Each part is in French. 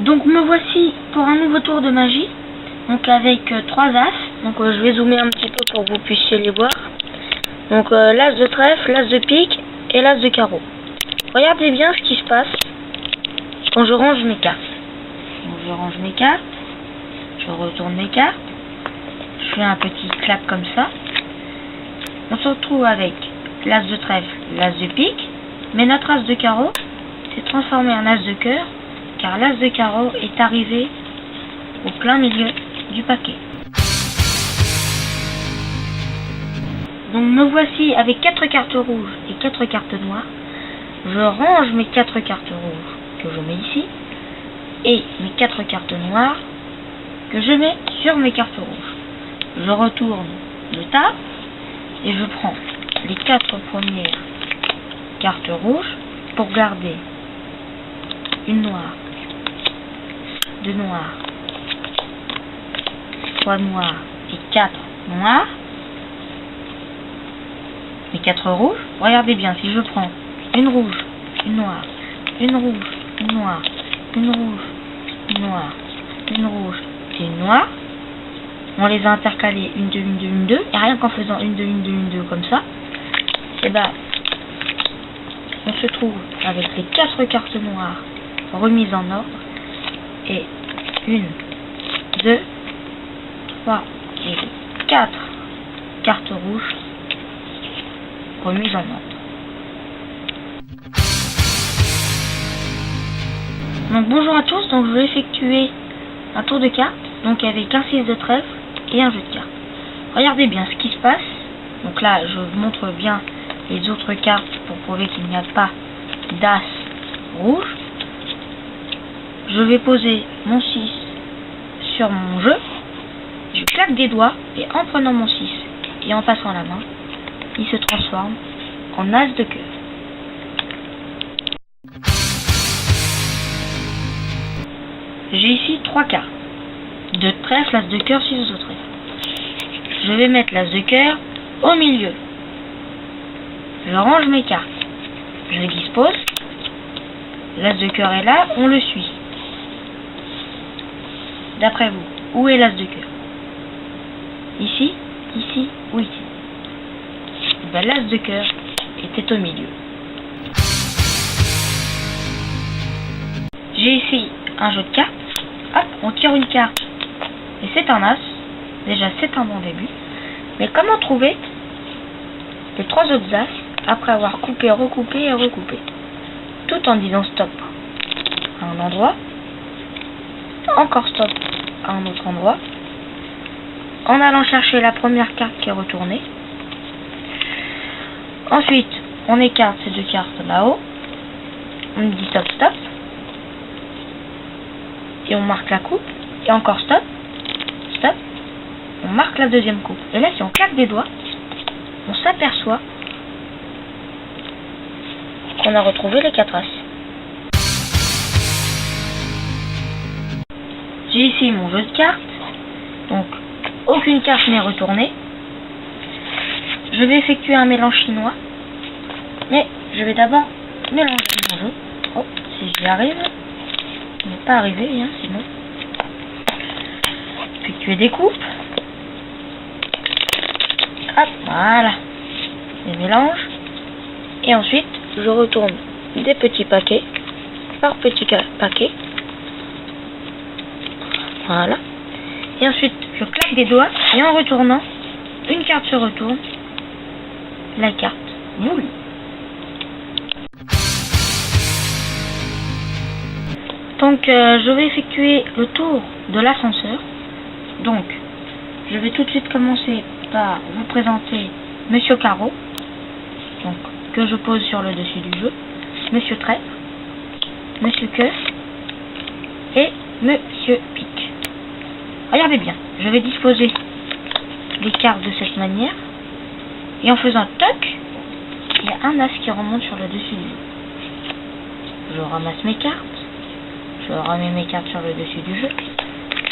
Donc me voici pour un nouveau tour de magie. Donc avec 3 as. Donc je vais zoomer un petit peu pour que vous puissiez les voir. Donc l'as de trèfle, l'as de pique et l'as de carreau. Regardez bien ce qui se passe quand je range mes cartes. Donc je range mes cartes, je retourne mes cartes, je fais un petit clap comme ça. On se retrouve avec l'as de trèfle, l'as de pique, mais notre as de carreau s'est transformé en as de cœur, car l'as de carreau est arrivé au plein milieu du paquet. Donc me voici avec 4 cartes rouges et 4 cartes noires. Je range mes 4 cartes rouges que je mets ici et mes 4 cartes noires que je mets sur mes cartes rouges. Je retourne le tas et je prends les 4 premières cartes rouges pour garder une noire, 2 noirs, 3 noirs et 4 noirs. Les 4 rouges, regardez bien, si je prends une rouge, une noire, une rouge, une noire, une rouge, une noire, une rouge et une noire, on les a intercalés une, deux, une, deux, une, deux, et rien qu'en faisant une, deux, une, deux, une, deux comme ça, et ben, on se trouve avec les 4 cartes noires remises en ordre, et 1, 2, 3 et 4 cartes rouges remise en ordre. Donc bonjour à tous, donc je vais effectuer un tour de cartes, donc avec un 6 de trèfle et un jeu de cartes. Regardez bien ce qui se passe. Donc là je vous montre bien les autres cartes pour prouver qu'il n'y a pas d'as rouge. Je vais poser mon 6 sur mon jeu, je claque des doigts et en prenant mon 6 et en passant la main, il se transforme en as de cœur. J'ai ici 3 cartes. De trèfle, as de cœur, 6 de trèfle. Je vais mettre l'as de cœur au milieu. Je range mes cartes. Je les dispose. L'as de cœur est là, on le suit. D'après vous, où est l'as de cœur? Ici, ici ou ici? Ben, l'as de cœur était au milieu. J'ai ici un jeu de cartes. Hop, on tire une carte. Et c'est un as. Déjà, c'est un bon début. Mais comment trouver les 3 autres as après avoir coupé, recoupé et recoupé? Tout en disant stop à un endroit. Encore stop à un autre endroit. En allant chercher la première carte qui est retournée. Ensuite, on écarte ces 2 cartes là-haut. On dit stop, stop. Et on marque la coupe. Et encore stop, stop. On marque la deuxième coupe. Et là, si on claque des doigts, on s'aperçoit qu'on a retrouvé les 4 as. J'ai ici mon jeu de cartes. Donc, aucune carte n'est retournée. Je vais effectuer un mélange chinois. Mais je vais d'abord mélanger mon jeu. Oh, si j'y arrive. Il n'est pas arrivé, hein, sinon. Effectuer des coupes. Hop, voilà. Les mélanges. Et ensuite, je retourne des petits paquets par petits paquets. Voilà. Et ensuite, je claque des doigts et en retournant, une carte se retourne. La carte voulue. Donc je vais effectuer le tour de l'ascenseur. Donc je vais tout de suite commencer par vous présenter Monsieur Carreau, donc que je pose sur le dessus du jeu, Monsieur Trèfle, Monsieur Cœur et Monsieur Pique. Regardez bien, je vais disposer les cartes de cette manière. Et en faisant toc, il y a un as qui remonte sur le dessus du jeu. Je ramasse mes cartes. Je remets mes cartes sur le dessus du jeu.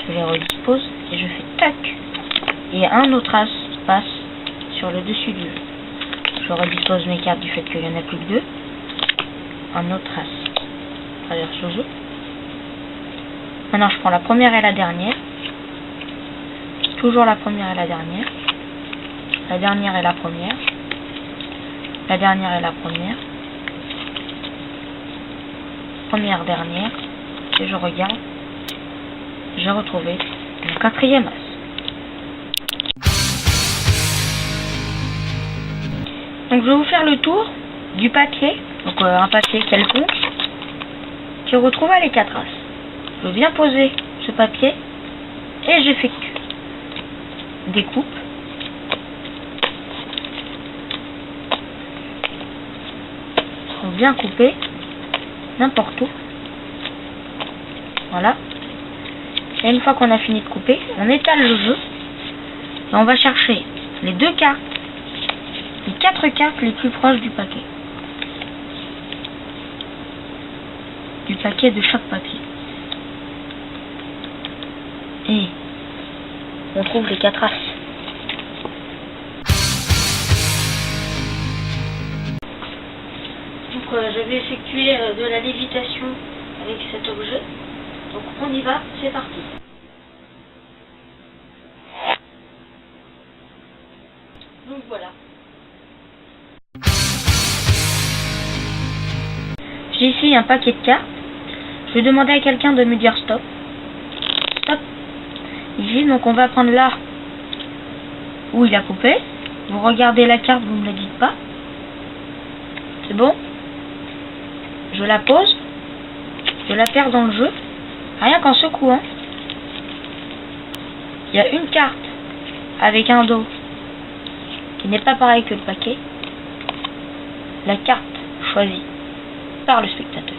Je les redispose et je fais toc. Et un autre as passe sur le dessus du jeu. Je redispose mes cartes du fait qu'il n'y en a plus que 2. Un autre as traverse le jeu. Maintenant, je prends la première et la dernière. Toujours la première et la dernière. La dernière et la première. La dernière et la première. Première, dernière. Et je regarde. J'ai retrouvé mon quatrième as. Donc je vais vous faire le tour du papier, donc un papier quelconque, qui retrouve les 4 as. Je viens poser ce papier et j'effectue des coupes. On vient couper n'importe où. Voilà. Et une fois qu'on a fini de couper, on étale le jeu et on va chercher les 2 cartes. Les 4 cartes les plus proches du paquet. Du paquet de chaque papier. Et on trouve les 4 as. Donc je vais effectuer de la lévitation avec cet objet. Donc on y va, c'est parti. Donc voilà. J'ai ici un paquet de cartes. Je vais demander à quelqu'un de me dire stop. Stop. Ici, donc on va prendre là où il a coupé. Vous regardez la carte, vous ne me la dites pas. C'est bon. Je la pose. Je la perds dans le jeu. Rien qu'en secouant. Il y a une carte avec un dos qui n'est pas pareil que le paquet. La carte choisie par le spectateur.